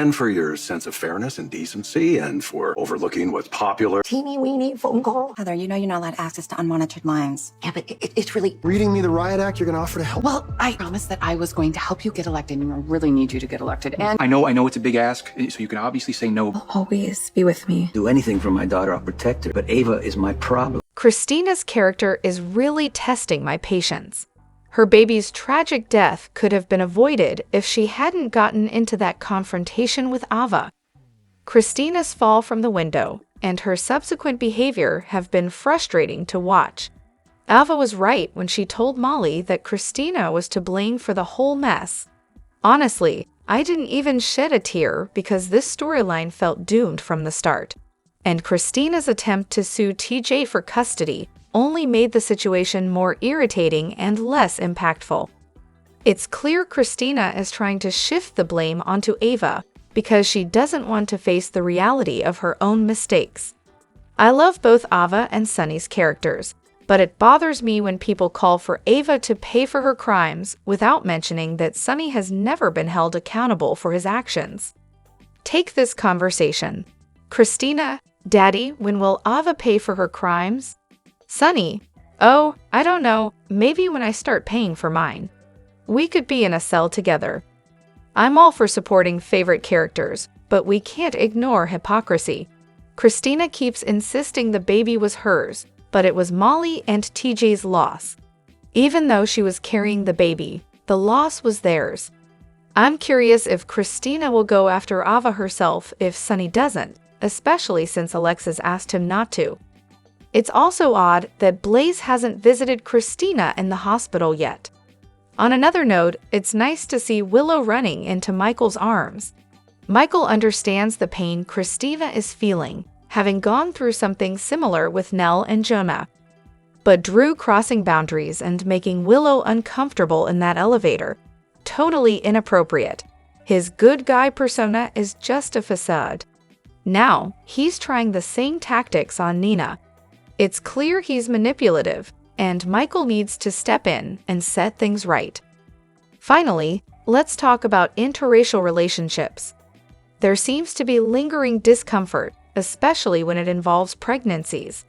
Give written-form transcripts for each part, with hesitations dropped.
and for your sense of fairness and decency, and for overlooking what's popular. Teeny weeny phone call. Heather, you know you're not allowed access to unmonitored lines. Yeah, but it's really... Reading me the riot act, you're gonna offer to help? Well, I promised that I was going to help you get elected, and I really need you to get elected. And I know it's a big ask, so you can obviously say no. I'll always be with me. Do anything for my daughter, I'll protect her. But Ava is my problem. Christina's character is really testing my patience. Her baby's tragic death could have been avoided if she hadn't gotten into that confrontation with Ava. Christina's fall from the window and her subsequent behavior have been frustrating to watch. Ava was right when she told Molly that Christina was to blame for the whole mess. Honestly, I didn't even shed a tear because this storyline felt doomed from the start. And Christina's attempt to sue TJ for custody only made the situation more irritating and less impactful. It's clear Christina is trying to shift the blame onto Ava because she doesn't want to face the reality of her own mistakes. I love both Ava and Sonny's characters, but it bothers me when people call for Ava to pay for her crimes without mentioning that Sonny has never been held accountable for his actions. Take this conversation. Christina, Daddy, when will Ava pay for her crimes? Sonny, oh, I don't know, maybe when I start paying for mine. We could be in a cell together. I'm all for supporting favorite characters, but we can't ignore hypocrisy. Christina keeps insisting the baby was hers, but it was Molly and TJ's loss. Even though she was carrying the baby, the loss was theirs. I'm curious if Christina will go after Ava herself if Sonny doesn't, especially since Alexis asked him not to. It's also odd that Blaze hasn't visited Christina in the hospital yet. On another note, it's nice to see Willow running into Michael's arms. Michael understands the pain Christina is feeling, having gone through something similar with Nell and Jonah. But Drew crossing boundaries and making Willow uncomfortable in that elevator, totally inappropriate. His good guy persona is just a facade. Now, he's trying the same tactics on Nina. It's clear he's manipulative, and Michael needs to step in and set things right. Finally, let's talk about interracial relationships. There seems to be lingering discomfort, especially when it involves pregnancies.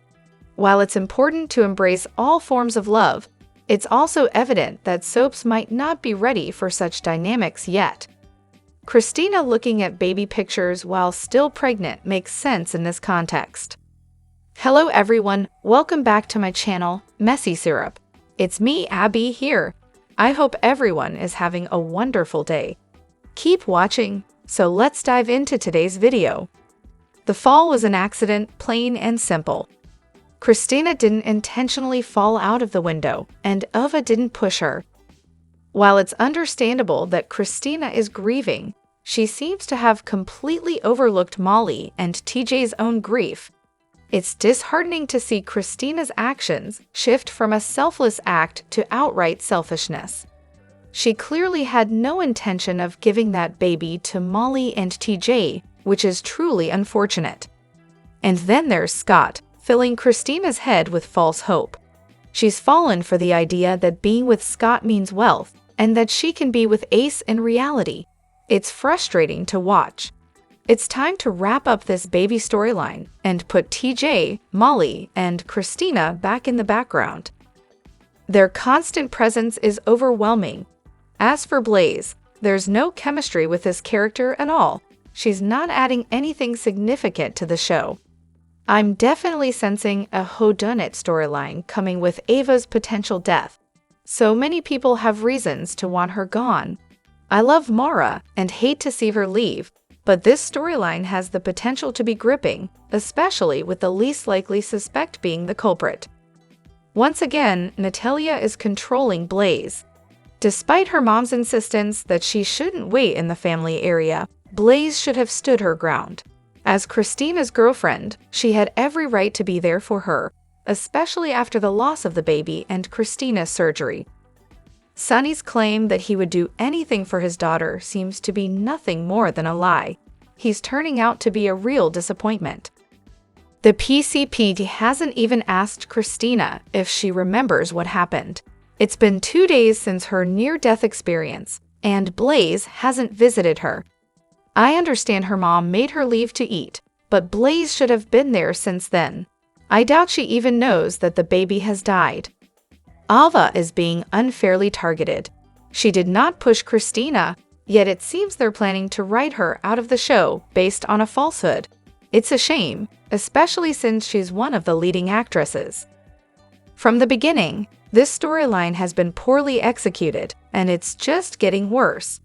While it's important to embrace all forms of love, it's also evident that soaps might not be ready for such dynamics yet. Christina looking at baby pictures while still pregnant makes sense in this context. Hello everyone, welcome back to my channel, Messy Syrup. It's me, Abby, here. I hope everyone is having a wonderful day. Keep watching, so let's dive into today's video. The fall was an accident, plain and simple. Christina didn't intentionally fall out of the window, and Ava didn't push her. While it's understandable that Christina is grieving, she seems to have completely overlooked Molly and TJ's own grief. It's disheartening to see Christina's actions shift from a selfless act to outright selfishness. She clearly had no intention of giving that baby to Molly and TJ, which is truly unfortunate. And then there's Scott, filling Christina's head with false hope. She's fallen for the idea that being with Scott means wealth, and that she can be with Ace in reality. It's frustrating to watch. It's time to wrap up this baby storyline and put TJ, Molly, and Christina back in the background. Their constant presence is overwhelming. As for Blaze, there's no chemistry with this character at all. She's not adding anything significant to the show. I'm definitely sensing a whodunit storyline coming with Ava's potential death. So many people have reasons to want her gone. I love Mara and hate to see her leave, but this storyline has the potential to be gripping, especially with the least likely suspect being the culprit. Once again, Natalia is controlling Blaze. Despite her mom's insistence that she shouldn't wait in the family area, Blaze should have stood her ground. As Christina's girlfriend, she had every right to be there for her, especially after the loss of the baby and Christina's surgery. Sonny's claim that he would do anything for his daughter seems to be nothing more than a lie. He's turning out to be a real disappointment. The PCPD hasn't even asked Christina if she remembers what happened. It's been 2 days since her near-death experience, and Blaze hasn't visited her. I understand her mom made her leave to eat, but Blaze should have been there since then. I doubt she even knows that the baby has died. Ava is being unfairly targeted. She did not push Christina, yet it seems they're planning to write her out of the show based on a falsehood. It's a shame, especially since she's one of the leading actresses. From the beginning, this storyline has been poorly executed, and it's just getting worse.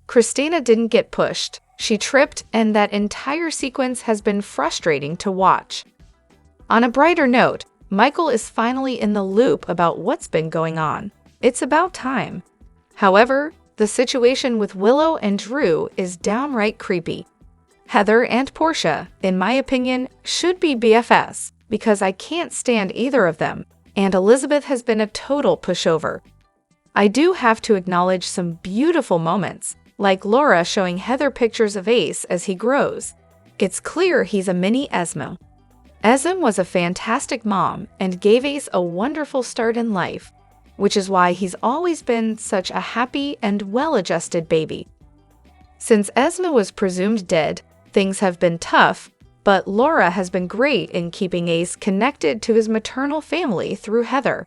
Christina didn't get pushed, she tripped, and that entire sequence has been frustrating to watch. On a brighter note, Michael is finally in the loop about what's been going on. It's about time. However, the situation with Willow and Drew is downright creepy. Heather and Portia, in my opinion, should be BFFs because I can't stand either of them, and Elizabeth has been a total pushover. I do have to acknowledge some beautiful moments, like Laura showing Heather pictures of Ace as he grows. It's clear he's a mini Esme. Esme was a fantastic mom and gave Ace a wonderful start in life, which is why he's always been such a happy and well-adjusted baby. Since Esme was presumed dead, things have been tough, but Laura has been great in keeping Ace connected to his maternal family through Heather.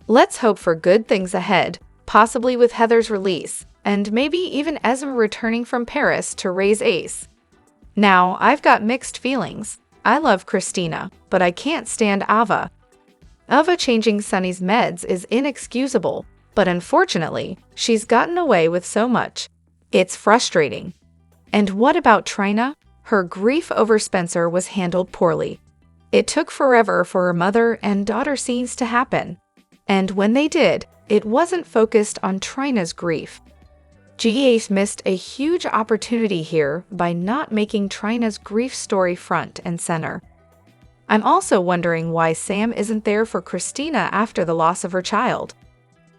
Let's hope for good things ahead, possibly with Heather's release, and maybe even Esme returning from Paris to raise Ace. Now, I've got mixed feelings. I love Christina, but I can't stand Ava. Ava changing Sonny's meds is inexcusable, but unfortunately, she's gotten away with so much. It's frustrating. And what about Trina? Her grief over Spencer was handled poorly. It took forever for her mother and daughter scenes to happen. And when they did, it wasn't focused on Trina's grief. Ace missed a huge opportunity here by not making Trina's grief story front and center. I'm also wondering why Sam isn't there for Christina after the loss of her child.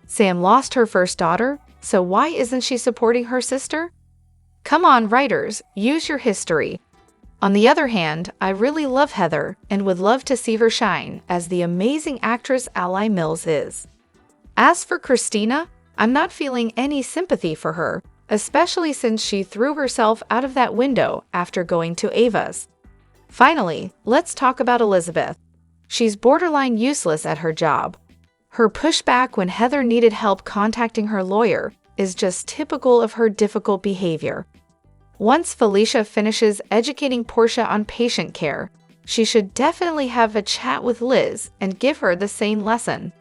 Sam lost her first daughter, so why isn't she supporting her sister? Come on, writers, use your history. On the other hand, I really love Heather and would love to see her shine as the amazing actress Ally Mills is. As for Christina, I'm not feeling any sympathy for her, especially since she threw herself out of that window after going to Ava's. Finally, let's talk about Elizabeth. She's borderline useless at her job. Her pushback when Heather needed help contacting her lawyer is just typical of her difficult behavior. Once Felicia finishes educating Portia on patient care, she should definitely have a chat with Liz and give her the same lesson.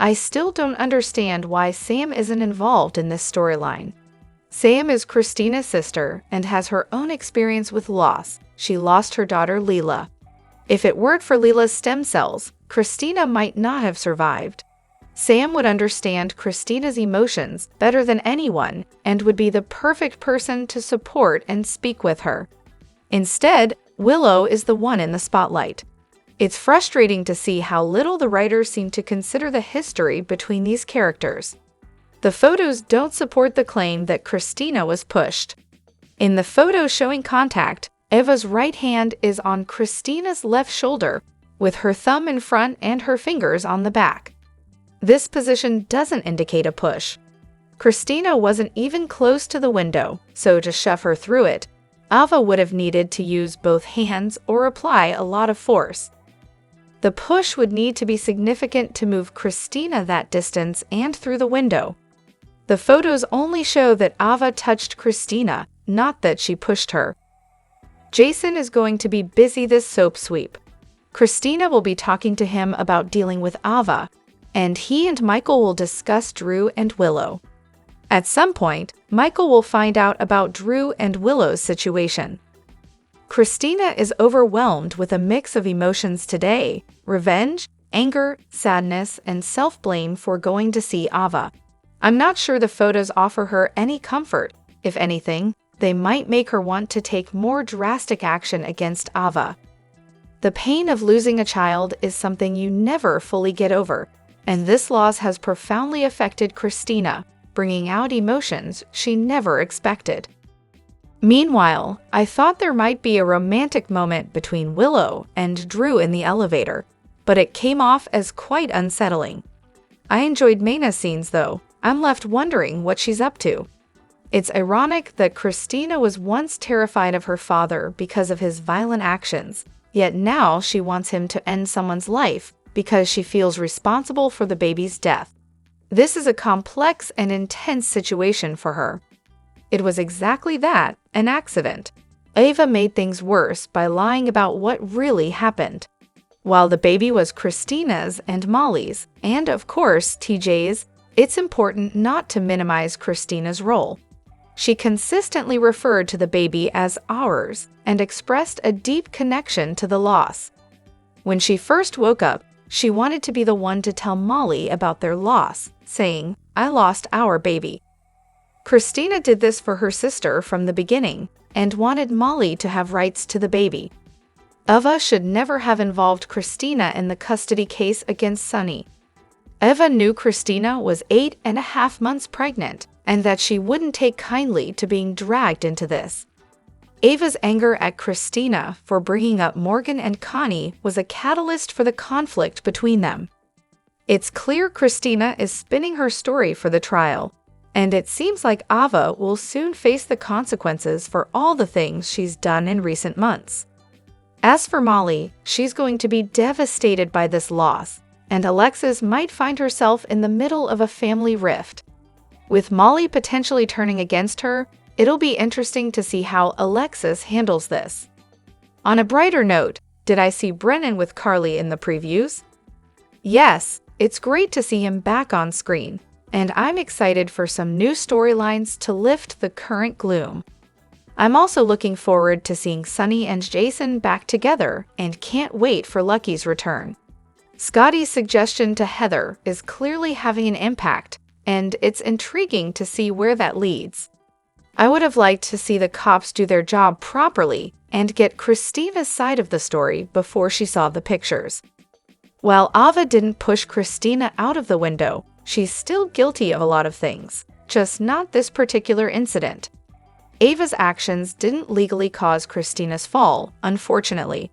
I still don't understand why Sam isn't involved in this storyline. Sam is Christina's sister and has her own experience with loss. She lost her daughter Leela. If it weren't for Leela's stem cells, Christina might not have survived. Sam would understand Christina's emotions better than anyone and would be the perfect person to support and speak with her. Instead, Willow is the one in the spotlight. It's frustrating to see how little the writers seem to consider the history between these characters. The photos don't support the claim that Christina was pushed. In the photo showing contact, Eva's right hand is on Christina's left shoulder, with her thumb in front and her fingers on the back. This position doesn't indicate a push. Christina wasn't even close to the window, so to shove her through it, Ava would have needed to use both hands or apply a lot of force. The push would need to be significant to move Christina that distance and through the window. The photos only show that Ava touched Christina, not that she pushed her. Jason is going to be busy this soap sweep. Christina will be talking to him about dealing with Ava, and he and Michael will discuss Drew and Willow. At some point, Michael will find out about Drew and Willow's situation. Christina is overwhelmed with a mix of emotions today: revenge, anger, sadness, and self-blame for going to see Ava. I'm not sure the photos offer her any comfort. If anything, they might make her want to take more drastic action against Ava. The pain of losing a child is something you never fully get over, and this loss has profoundly affected Christina, bringing out emotions she never expected. Meanwhile, I thought there might be a romantic moment between Willow and Drew in the elevator, but it came off as quite unsettling. I enjoyed Mayna's scenes though. I'm left wondering what she's up to. It's ironic that Christina was once terrified of her father because of his violent actions, yet now she wants him to end someone's life because she feels responsible for the baby's death. This is a complex and intense situation for her. It was exactly that, an accident. Ava made things worse by lying about what really happened. While the baby was Christina's and Molly's, and of course TJ's, it's important not to minimize Christina's role. She consistently referred to the baby as ours and expressed a deep connection to the loss. When she first woke up, she wanted to be the one to tell Molly about their loss, saying, "I lost our baby." Christina did this for her sister from the beginning and wanted Molly to have rights to the baby. Ava should never have involved Christina in the custody case against Sonny. Ava knew Christina was 8.5 months pregnant and that she wouldn't take kindly to being dragged into this. Ava's anger at Christina for bringing up Morgan and Connie was a catalyst for the conflict between them. It's clear Christina is spinning her story for the trial, and it seems like Ava will soon face the consequences for all the things she's done in recent months. As for Molly, she's going to be devastated by this loss, and Alexis might find herself in the middle of a family rift. With Molly potentially turning against her, it'll be interesting to see how Alexis handles this. On a brighter note, did I see Brennan with Carly in the previews? Yes, it's great to see him back on screen, and I'm excited for some new storylines to lift the current gloom. I'm also looking forward to seeing Sonny and Jason back together and can't wait for Lucky's return. Scotty's suggestion to Heather is clearly having an impact, and it's intriguing to see where that leads. I would have liked to see the cops do their job properly and get Christina's side of the story before she saw the pictures. While Ava didn't push Christina out of the window, she's still guilty of a lot of things, just not this particular incident. Ava's actions didn't legally cause Christina's fall, unfortunately.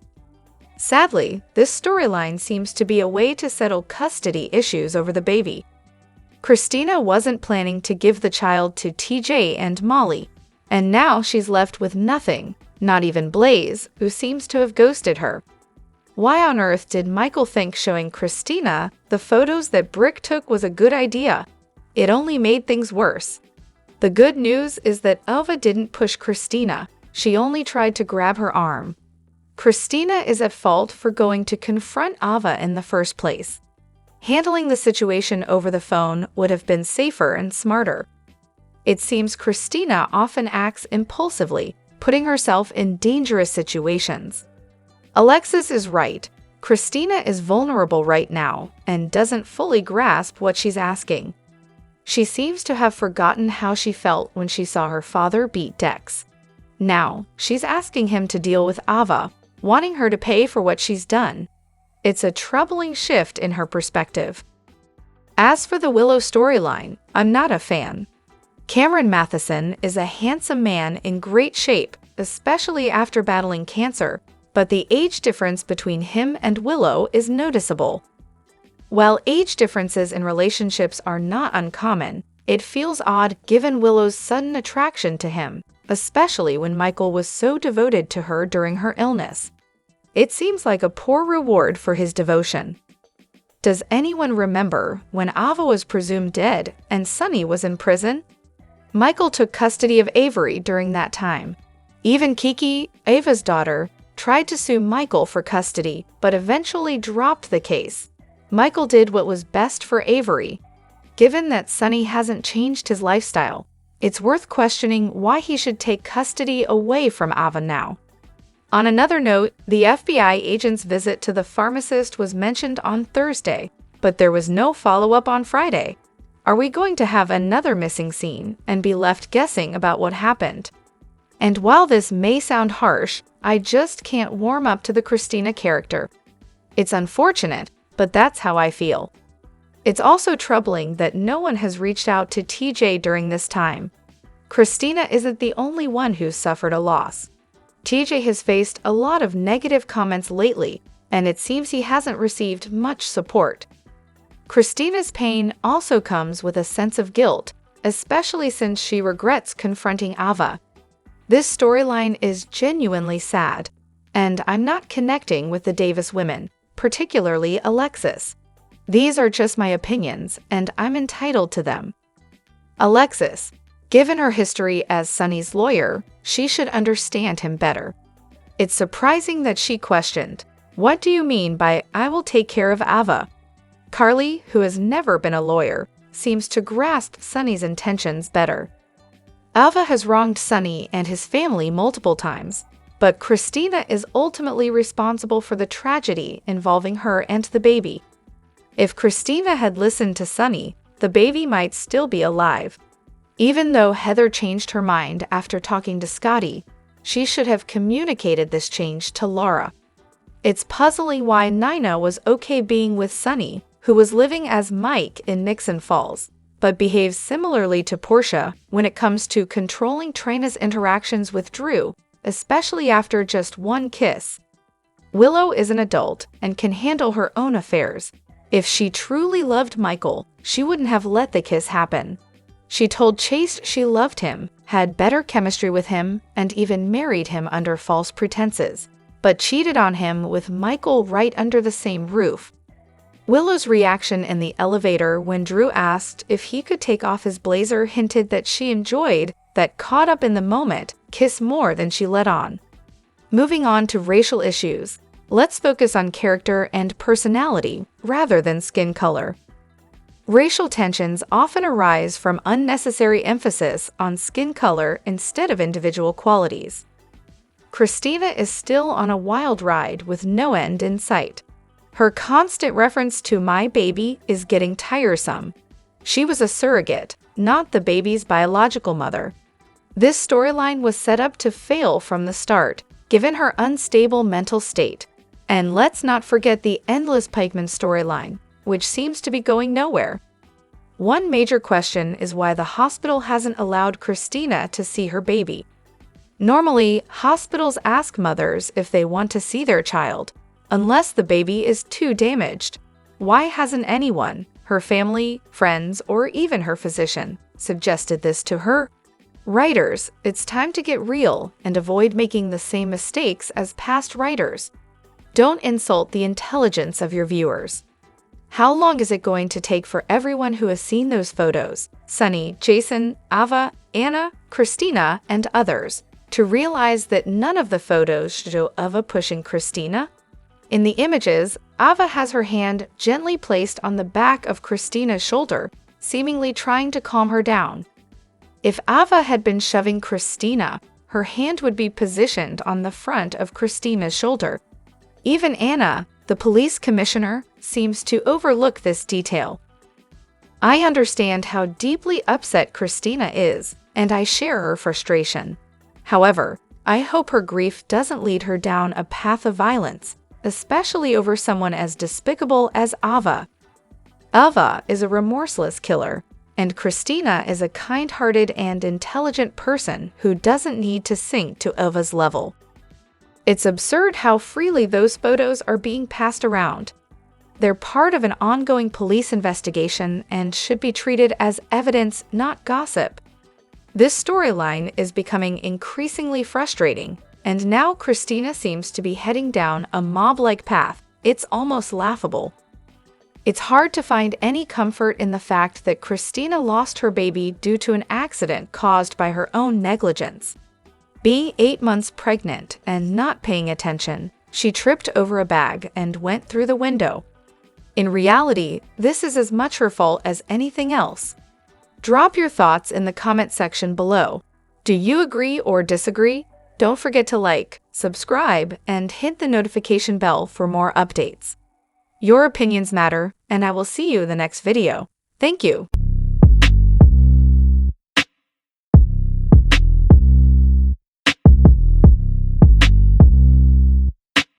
Sadly, this storyline seems to be a way to settle custody issues over the baby. Christina wasn't planning to give the child to TJ and Molly, and now she's left with nothing, not even Blaze, who seems to have ghosted her. Why on earth did Michael think showing Christina the photos that Brick took was a good idea? It only made things worse. The good news is that Ava didn't push Christina, she only tried to grab her arm. Christina is at fault for going to confront Ava in the first place. Handling the situation over the phone would have been safer and smarter. It seems Christina often acts impulsively, putting herself in dangerous situations. Alexis is right. Christina is vulnerable right now and doesn't fully grasp what she's asking. She seems to have forgotten how she felt when she saw her father beat Dex. Now, she's asking him to deal with Ava, wanting her to pay for what she's done. It's a troubling shift in her perspective. As for the Willow storyline, I'm not a fan. Cameron Matheson is a handsome man in great shape, especially after battling cancer, but the age difference between him and Willow is noticeable. While age differences in relationships are not uncommon, it feels odd given Willow's sudden attraction to him, especially when Michael was so devoted to her during her illness. It seems like a poor reward for his devotion. Does anyone remember when Ava was presumed dead and Sonny was in prison? Michael took custody of Avery during that time. Even Kiki, Ava's daughter, tried to sue Michael for custody, but eventually dropped the case. Michael did what was best for Avery. Given that Sonny hasn't changed his lifestyle, it's worth questioning why he should take custody away from Ava now. On another note, the FBI agent's visit to the pharmacist was mentioned on Thursday, but there was no follow-up on Friday. Are we going to have another missing scene and be left guessing about what happened? And while this may sound harsh, I just can't warm up to the Christina character. It's unfortunate, but that's how I feel. It's also troubling that no one has reached out to TJ during this time. Christina isn't the only one who's suffered a loss. TJ has faced a lot of negative comments lately, and it seems he hasn't received much support. Christina's pain also comes with a sense of guilt, especially since she regrets confronting Ava. This storyline is genuinely sad, and I'm not connecting with the Davis women, particularly Alexis. These are just my opinions, and I'm entitled to them. Alexis, given her history as Sonny's lawyer, she should understand him better. It's surprising that she questioned, "What do you mean by 'I will take care of Ava'?" Carly, who has never been a lawyer, seems to grasp Sonny's intentions better. Ava has wronged Sonny and his family multiple times, but Christina is ultimately responsible for the tragedy involving her and the baby. If Christina had listened to Sonny, the baby might still be alive. Even though Heather changed her mind after talking to Scotty, she should have communicated this change to Laura. It's puzzling why Nina was okay being with Sonny, who was living as Mike in Nixon Falls, but behaves similarly to Portia when it comes to controlling Trina's interactions with Drew, especially after just one kiss. Willow is an adult and can handle her own affairs. If she truly loved Michael, she wouldn't have let the kiss happen. She told Chase she loved him, had better chemistry with him, and even married him under false pretenses, but cheated on him with Michael right under the same roof. Willow's reaction in the elevator when Drew asked if he could take off his blazer hinted that she enjoyed that caught up in the moment kiss more than she let on. Moving on to racial issues, let's focus on character and personality rather than skin color. Racial tensions often arise from unnecessary emphasis on skin color instead of individual qualities. Christina is still on a wild ride with no end in sight. Her constant reference to "my baby" is getting tiresome. She was a surrogate, not the baby's biological mother. This storyline was set up to fail from the start, given her unstable mental state. And let's not forget the endless Pikeman storyline, which seems to be going nowhere. One major question is why the hospital hasn't allowed Christina to see her baby. Normally, hospitals ask mothers if they want to see their child, unless the baby is too damaged. Why hasn't anyone, her family, friends, or even her physician, suggested this to her? Writers, it's time to get real and avoid making the same mistakes as past writers. Don't insult the intelligence of your viewers. How long is it going to take for everyone who has seen those photos, Sonny, Jason, Ava, Anna, Christina, and others, to realize that none of the photos show Ava pushing Christina? In the images, Ava has her hand gently placed on the back of Christina's shoulder, seemingly trying to calm her down. If Ava had been shoving Christina, her hand would be positioned on the front of Christina's shoulder. Even Anna, the police commissioner, seems to overlook this detail. I understand how deeply upset Christina is, and I share her frustration. However, I hope her grief doesn't lead her down a path of violence, especially over someone as despicable as Ava. Ava is a remorseless killer, and Christina is a kind-hearted and intelligent person who doesn't need to sink to Ava's level. It's absurd how freely those photos are being passed around. They're part of an ongoing police investigation and should be treated as evidence, not gossip. This storyline is becoming increasingly frustrating, and now Christina seems to be heading down a mob-like path. It's almost laughable. It's hard to find any comfort in the fact that Christina lost her baby due to an accident caused by her own negligence. Being 8 months pregnant and not paying attention, she tripped over a bag and went through the window. In reality, this is as much her fault as anything else. Drop your thoughts in the comment section below. Do you agree or disagree? Don't forget to like, subscribe, and hit the notification bell for more updates. Your opinions matter, and I will see you in the next video. Thank you.